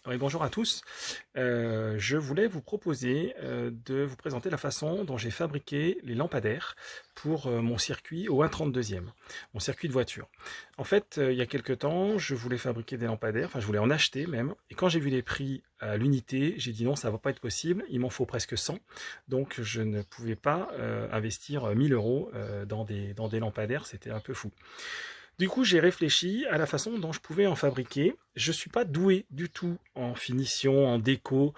Oui, bonjour à tous. Je voulais vous proposer de vous présenter la façon dont j'ai fabriqué les lampadaires pour mon circuit au 1/32e, mon circuit de voiture. En fait, il y a quelque temps, je voulais fabriquer des lampadaires, enfin je voulais en acheter même, et quand j'ai vu les prix à l'unité, j'ai dit non, ça va pas être possible, il m'en faut presque 100, donc je ne pouvais pas investir 1000 euros dans des lampadaires, c'était un peu fou. Du coup, j'ai réfléchi à la façon dont je pouvais en fabriquer. Je suis pas doué du tout en finition, en déco,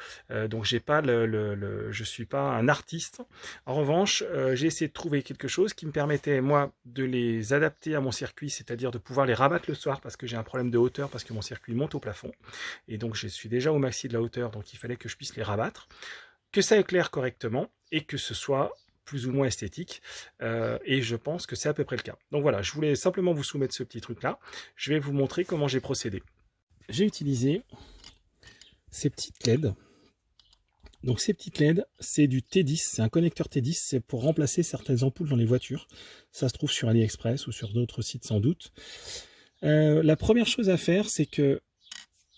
donc j'ai pas je suis pas un artiste. En revanche, j'ai essayé de trouver quelque chose qui me permettait moi de les adapter à mon circuit, c'est-à-dire de pouvoir les rabattre le soir parce que j'ai un problème de hauteur parce que mon circuit monte au plafond et donc je suis déjà au maxi de la hauteur, donc il fallait que je puisse les rabattre, que ça éclaire correctement et que ce soit plus ou moins esthétique, et je pense que c'est à peu près le cas. Donc voilà, je voulais simplement vous soumettre ce petit truc là. Je vais vous montrer comment j'ai procédé. J'ai utilisé ces petites LED. Donc ces petites LED, c'est du T10, c'est un connecteur T10, c'est pour remplacer certaines ampoules dans les voitures. Ça se trouve sur AliExpress ou sur d'autres sites sans doute. La première chose à faire, c'est que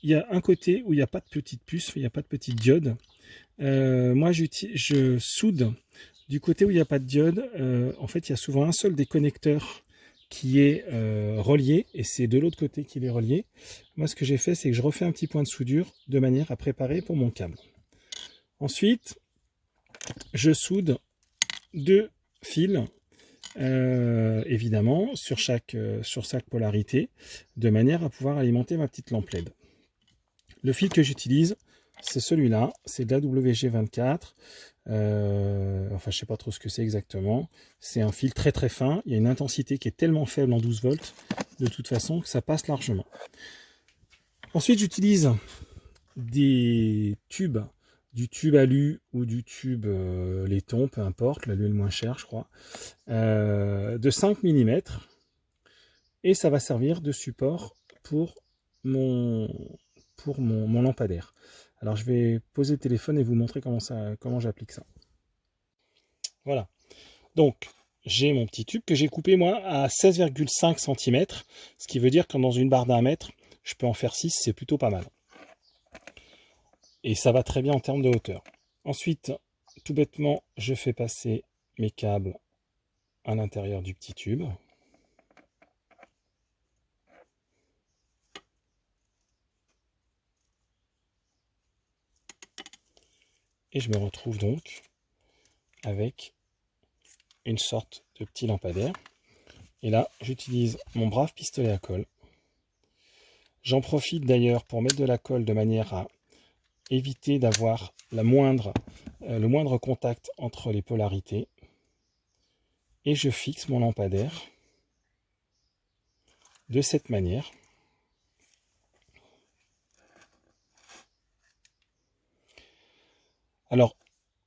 il y a un côté où il n'y a pas de petite puce, il n'y a pas de petite diode. Moi, je soude du côté où il n'y a pas de diode. En fait, il y a souvent un seul des connecteurs qui est relié, et c'est de l'autre côté qu'il est relié. Moi, ce que j'ai fait, c'est que je refais un petit point de soudure de manière à préparer pour mon câble. Ensuite, je soude deux fils, évidemment, sur chaque polarité, de manière à pouvoir alimenter ma petite lampe LED. Le fil que j'utilise, c'est celui-là, c'est de la WG24. Enfin, je sais pas trop ce que c'est exactement. C'est un fil très très fin. Il y a une intensité qui est tellement faible en 12 volts, de toute façon, que ça passe largement. Ensuite, j'utilise des tubes, du tube alu ou du tube laiton, peu importe, l'alu est le moins cher, je crois, de 5 mm. Et ça va servir de support pour mon lampadaire. Alors je vais poser le téléphone et vous montrer comment j'applique ça. Voilà. Donc j'ai mon petit tube que j'ai coupé moi à 16,5 cm, ce qui veut dire que dans une barre d'1 mètre, je peux en faire 6, c'est plutôt pas mal. Et ça va très bien en termes de hauteur. Ensuite, tout bêtement, je fais passer mes câbles à l'intérieur du petit tube. Et je me retrouve donc avec une sorte de petit lampadaire. Et là, j'utilise mon brave pistolet à colle. J'en profite d'ailleurs pour mettre de la colle de manière à éviter d'avoir le moindre contact entre les polarités. Et je fixe mon lampadaire de cette manière. Alors,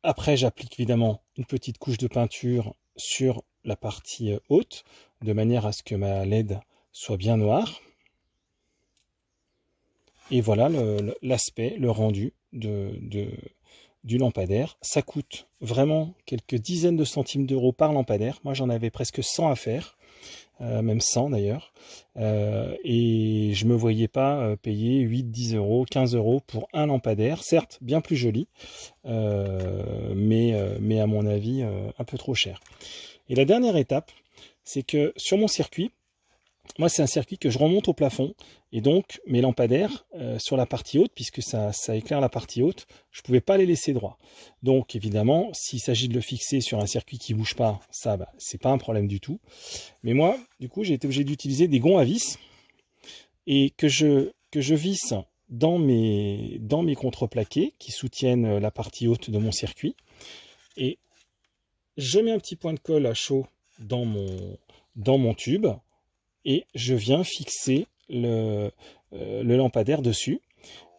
après, j'applique évidemment une petite couche de peinture sur la partie haute, de manière à ce que ma LED soit bien noire. Et voilà l'aspect, le rendu du lampadaire. Ça coûte vraiment quelques dizaines de centimes d'euros par lampadaire. Moi, j'en avais presque 100 à faire, même 100 d'ailleurs. Et je ne me voyais pas payer 8, 10 euros, 15 euros pour un lampadaire. Certes, bien plus joli, mais à mon avis, un peu trop cher. Et la dernière étape, c'est que sur mon circuit, moi, c'est un circuit que je remonte au plafond, et donc mes lampadaires sur la partie haute, puisque ça éclaire la partie haute, je ne pouvais pas les laisser droits. Donc évidemment, s'il s'agit de le fixer sur un circuit qui ne bouge pas, ça, c'est pas un problème du tout. Mais moi, du coup, j'ai été obligé d'utiliser des gonds à vis, et que je visse dans mes contreplaqués qui soutiennent la partie haute de mon circuit. Et je mets un petit point de colle à chaud dans mon tube, et je viens fixer le lampadaire dessus.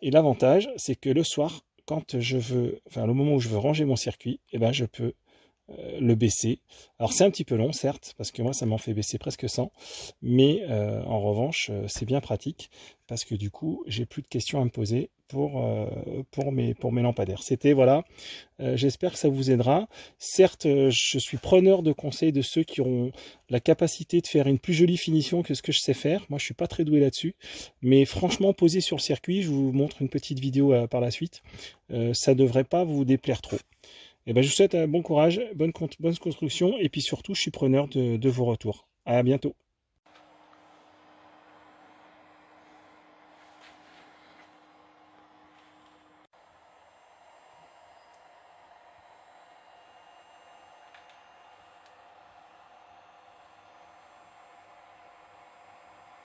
Et l'avantage, c'est que le soir, quand je veux, enfin le moment où je veux ranger mon circuit, eh ben, je peux le baisser. Alors c'est un petit peu long certes, parce que moi ça m'en fait baisser presque 100, mais en revanche c'est bien pratique, parce que du coup j'ai plus de questions à me poser pour mes lampadaires. C'était voilà, j'espère que ça vous aidera. Certes, je suis preneur de conseils de ceux qui auront la capacité de faire une plus jolie finition que ce que je sais faire. Moi je suis pas très doué là-dessus, mais franchement posé sur le circuit, je vous montre une petite vidéo par la suite, ça devrait pas vous déplaire trop. Eh ben, je vous souhaite un bon courage, bonne construction, et puis surtout, je suis preneur de vos retours. À bientôt.